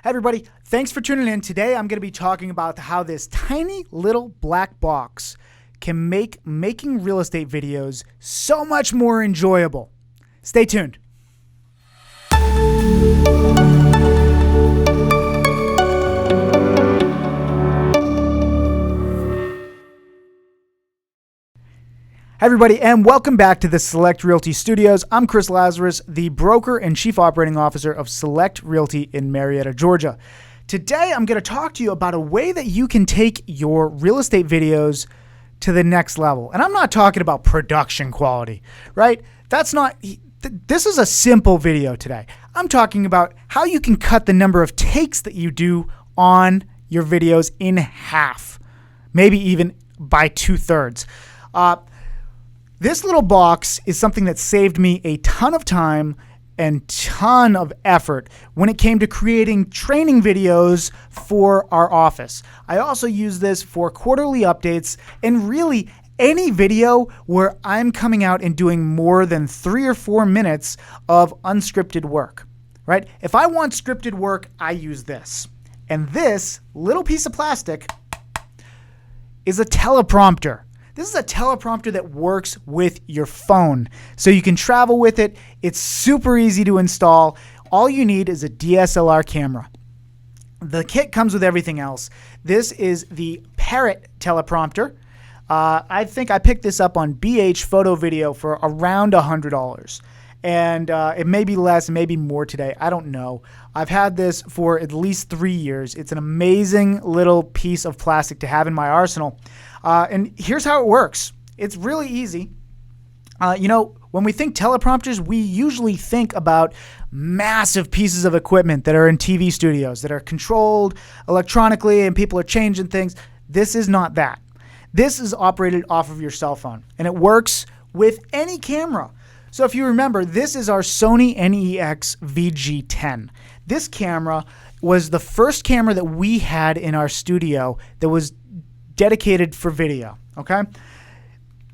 Hey everybody, thanks for tuning in. Today I'm going to be talking about how this tiny little black box can make making real estate videos so much more enjoyable. Stay tuned. Hey everybody, and welcome back to the Select Realty Studios. I'm Chris Lazarus, the broker and chief operating officer of Select Realty in Marietta, Georgia. Today, I'm going to talk to you about a way that you can take your real estate videos to the next level. And I'm not talking about production quality, right? This is a simple video today. I'm talking about how you can cut the number of takes that you do on your videos in half, maybe even by 2/3. This little box is something that saved me a ton of time and ton of effort when it came to creating training videos for our office. I also use this for quarterly updates and really any video where I'm coming out and doing more than 3 or 4 minutes of unscripted work, right? If I want scripted work, I use this. And this little piece of plastic is a teleprompter. This is a teleprompter that works with your phone, so you can travel with it. It's super easy to install. All you need is a DSLR camera. The kit comes with everything else. This is the Parrot Teleprompter. I think I picked this up on BH Photo Video for around $100. And it may be less, maybe more today. I don't know. I've had this for at least 3 years. It's an amazing little piece of plastic to have in my arsenal. And here's how it works. It's really easy. When we think teleprompters, we usually think about massive pieces of equipment that are in TV studios that are controlled electronically and people are changing things. This is not that. This is operated off of your cell phone, and it works with any camera. So if you remember, this is our Sony NEX VG10. This camera was the first camera that we had in our studio that was dedicated for video, okay?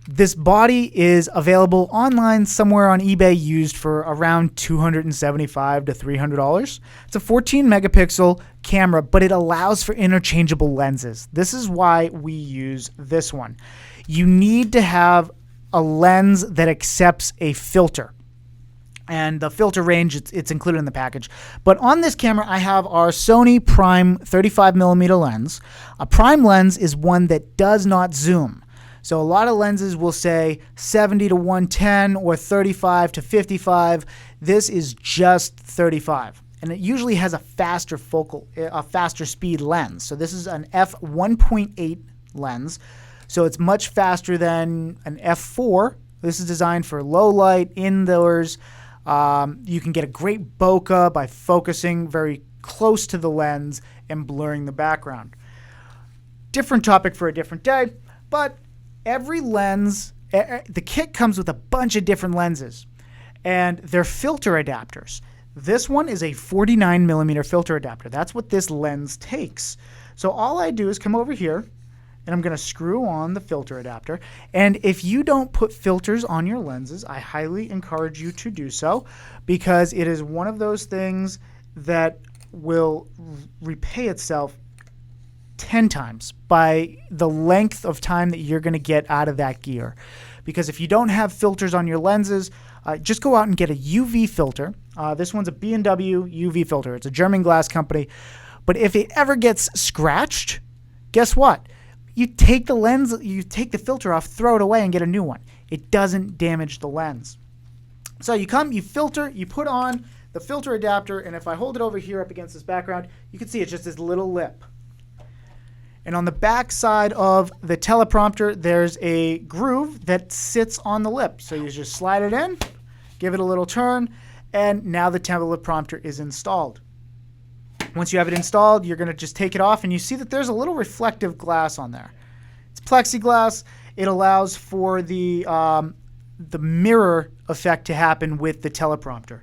This body is available online somewhere on eBay used for around $275 to $300. It's a 14 megapixel camera, but it allows for interchangeable lenses. This is why we use this one. You need to have a lens that accepts a filter. And the filter range, it's included in the package. But on this camera, I have our Sony Prime 35mm lens. A prime lens is one that does not zoom. So a lot of lenses will say 70 to 110 or 35 to 55. This is just 35. And it usually has a faster speed lens. So this is an f1.8 lens. So it's much faster than an f4. This is designed for low light, indoors. You can get a great bokeh by focusing very close to the lens and blurring the background. Different topic for a different day, but every lens, the kit comes with a bunch of different lenses, and they're filter adapters. This one is a 49mm filter adapter. That's what this lens takes. So all I do is come over here, and I'm going to screw on the filter adapter. And if you don't put filters on your lenses, I highly encourage you to do so, because it is one of those things that will repay itself 10 times by the length of time that you're going to get out of that gear. Because if you don't have filters on your lenses, just go out and get a UV filter. This one's a B&W UV filter. It's a German glass company. But if it ever gets scratched, guess what? You take the lens, you take the filter off, throw it away, and get a new one. It doesn't damage the lens. So you come, you filter, you put on the filter adapter, and if I hold it over here up against this background, you can see it's just this little lip. And on the back side of the teleprompter, there's a groove that sits on the lip. So you just slide it in, give it a little turn, and now the teleprompter is installed. Once you have it installed, you're going to just take it off, and you see that there's a little reflective glass on there. It's plexiglass. It allows for the mirror effect to happen with the teleprompter.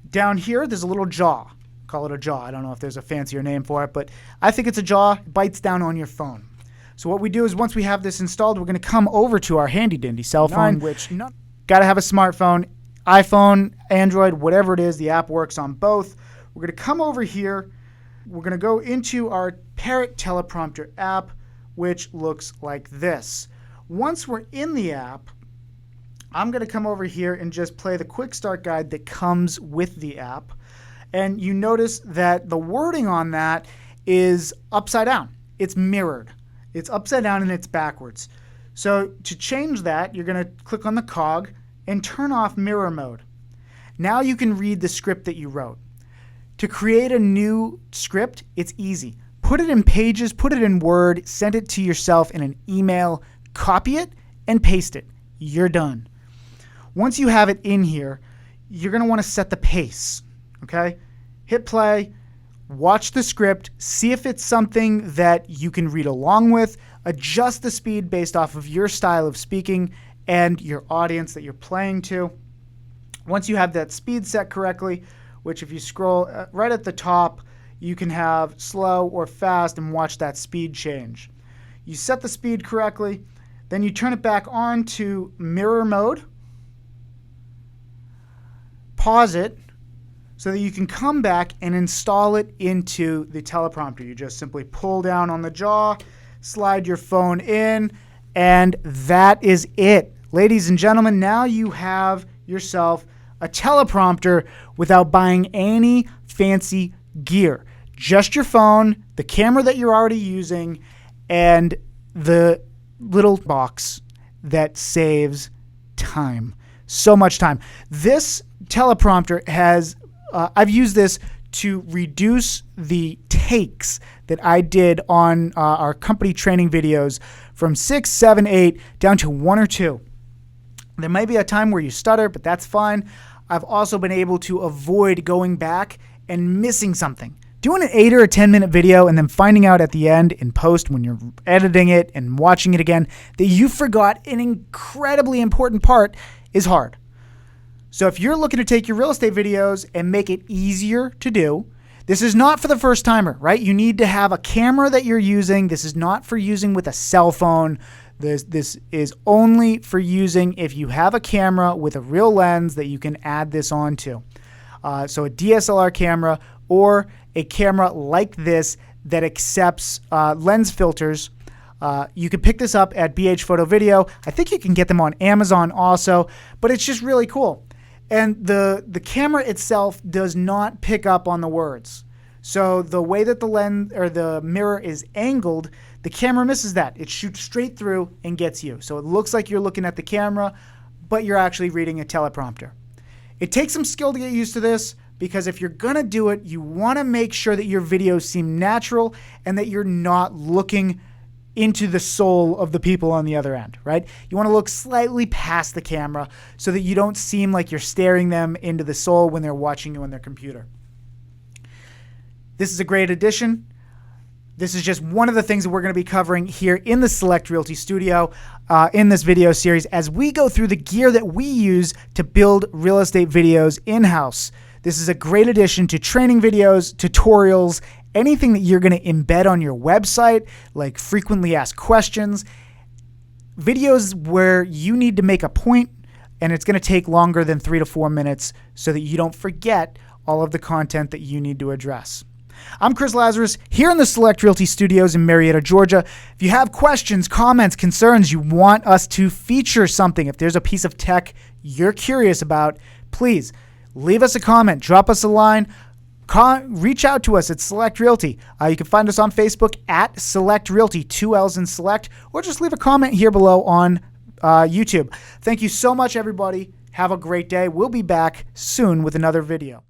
Down here, there's a little jaw. Call it a jaw. I don't know if there's a fancier name for it, but I think it's a jaw. It bites down on your phone. So what we do is once we have this installed, we're going to come over to our handy-dandy cell phone, which got to have a smartphone, iPhone, Android, whatever it is. The app works on both. We're going to come over here We're going to go into our Parrot Teleprompter app, which looks like this. Once we're in the app, I'm going to come over here and just play the quick start guide that comes with the app. And you notice that the wording on that is upside down. It's mirrored. It's upside down and it's backwards. So to change that, you're going to click on the cog and turn off mirror mode. Now you can read the script that you wrote. To create a new script, it's easy. Put it in Pages, put it in Word, send it to yourself in an email, copy it, and paste it. You're done. Once you have it in here, you're going to want to set the pace. Okay? Hit play, watch the script, see if it's something that you can read along with, adjust the speed based off of your style of speaking and your audience that you're playing to. Once you have that speed set correctly, which if you scroll right at the top, you can have slow or fast and watch that speed change. You set the speed correctly, then you turn it back on to mirror mode, pause it, so that you can come back and install it into the teleprompter. You just simply pull down on the jaw, slide your phone in, and that is it. Ladies and gentlemen, now you have yourself a teleprompter without buying any fancy gear. Just your phone, the camera that you're already using, and the little box that saves time. So much time. This teleprompter has I've used this to reduce the takes that I did on our company training videos from 6, 7, 8 down to 1 or 2. There might be a time where you stutter, but that's fine. I've also been able to avoid going back and missing something. Doing an 8 or a 10-minute video and then finding out at the end in post when you're editing it and watching it again that you forgot an incredibly important part is hard. So if you're looking to take your real estate videos and make it easier to do, this is not for the first timer, right? You need to have a camera that you're using. This is not for using with a cell phone. This is only for using if you have a camera with a real lens that you can add this onto. So a DSLR camera or a camera like this that accepts lens filters. You can pick this up at BH Photo Video. I think you can get them on Amazon also, but it's just really cool. And the camera itself does not pick up on the words. So the way that the lens or the mirror is angled, the camera misses that. It shoots straight through and gets you. So it looks like you're looking at the camera, but you're actually reading a teleprompter. It takes some skill to get used to this because if you're going to do it, you want to make sure that your videos seem natural and that you're not looking into the soul of the people on the other end, right? You want to look slightly past the camera so that you don't seem like you're staring them into the soul when they're watching you on their computer. This is a great addition. This is just one of the things that we're going to be covering here in the Select Realty Studio in this video series as we go through the gear that we use to build real estate videos in-house. This is a great addition to training videos, tutorials, anything that you're going to embed on your website, like frequently asked questions, videos where you need to make a point and it's going to take longer than 3 to 4 minutes so that you don't forget all of the content that you need to address. I'm Chris Lazarus here in the Select Realty Studios in Marietta, Georgia. If you have questions, comments, concerns, you want us to feature something, if there's a piece of tech you're curious about, please leave us a comment, drop us a line, reach out to us at Select Realty. You can find us on Facebook at Select Realty, 2 L's in Select, or just leave a comment here below on YouTube. Thank you so much, everybody. Have a great day. We'll be back soon with another video.